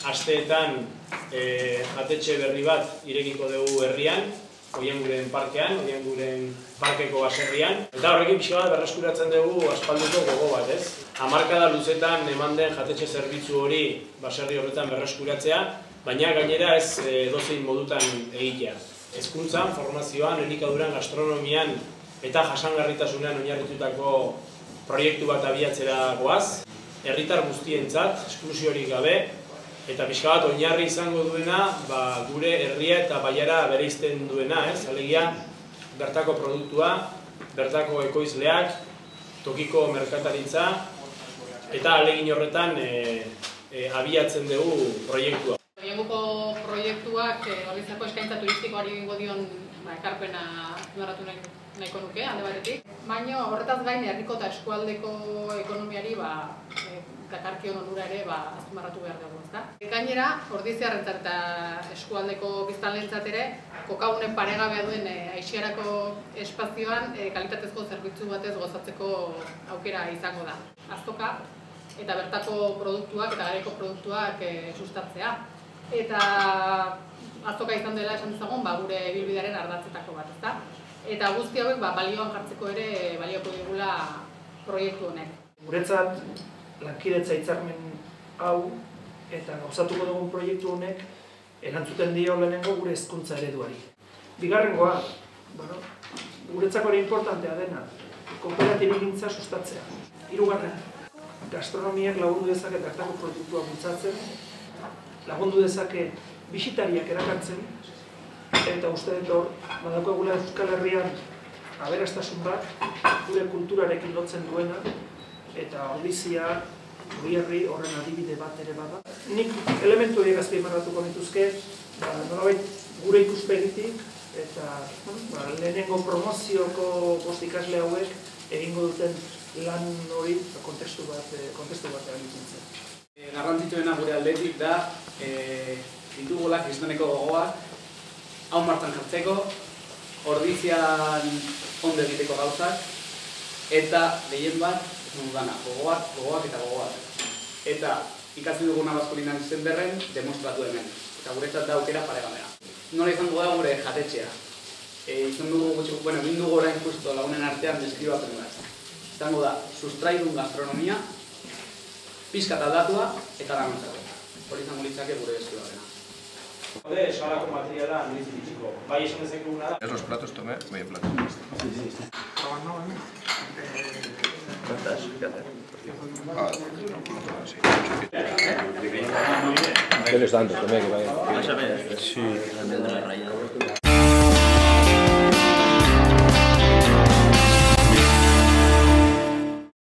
Asteetan jatetxe berri bat irekiko dugu herrian, Oianguren parkean, Oianguren parkeko baserrian. Eta horrekin pixka bat berreskuratzen dugu aspaldiko gogo bat, ez? Hamarkada luzetan eman den jatetxe zerbitzu hori baserri horretan berreskuratzea, baina gainera ez edozein modutan egitea. Hezkuntzan, formazioan, elikaduran, gastronomian eta jasangarritasunean oinarritutako proiektu bat abiatzera goaz. Herritar guztientzat, esklusiorik gabe, eta pixka bat oinarri izango duena gure herria eta baiara bereizten duena, alegia bertako produktua, bertako ekoizleak, tokiko merkataritza, eta ahalegin horretan abiatzen dugu proiektua. Oianguko proiektuak horretzako eskaintza turistikoari egingo dion ekarpena azpimarratu nahiko nuke, alde batetik. Baina horretaz gain herriko eta eskualdeko ekonomiari dakarkion onura ere azpimarratu behar dugu, ezta? Gainera, Ordiziarrentzat eta eskualdeko biztanleentzat ere, kokagune paregabea duen aisiarako espazioan kalitatezko zerbitzu batez gozatzeko aukera izango da. Azoka eta bertako produktuak eta garaiko produktuak sustatzea. Eta azoka izan dela esan dezagun gure ibilbidearen ardatzetako bat, ezta? Eta guzti hauek balioan jartzeko ere balioko digula proiektu honek. Guretzat, lankidetza hitzarmen hau eta gauzatuko dugun proiektu honek erantzuten dio lehenengo gure hezkuntza ereduari. Bigarrengoa, guretzako ere importantea dena, kooperatibigintza sustatzea. Hirugarren, gastronomiak lagundu dezake bertako produktua bultzatzen, lagundu dezake bisitariak erakartzen, eta uste dut hor, badaukagula Euskal Herrian aberastasun bat, gure kulturarekin lotzen duena, eta Ordizia, Goierri horren adibide bat ere bada. Nik elementu horiek azpimarratuko nituzke, nolabait gure ikuspegitik, eta lehenengo promozioko bost ikasle hauek egingo duten lan hori kontestu batean ikintzen. Garrantzitsuena gure aldetik da, ditugula kristoneko gogoak, hau martxan jartzeko, Ordizian ondo egiteko gauzak, eta gehien bat, gogoak eta gogoak. Eta ikasi duguna Baskulinan izen berren, demostratu hemen. Eta guretzat da aukera paregabea. Nola izango da gure jatetxea. Egin dugu orain justo lagunen artean deskribatzen bat. Izango da, sustraidun gastronomia, pixka aldatua eta laguntzako. Hori izango litzake gure deskribapena. Hode, eskalako materiala analiz bitxiko. Bai esan dezakeguna da. Es los platos tomé, voy en platos. Sí. ¿Cuántas? ¿Qué les dan? Tomé que vaya. Sí.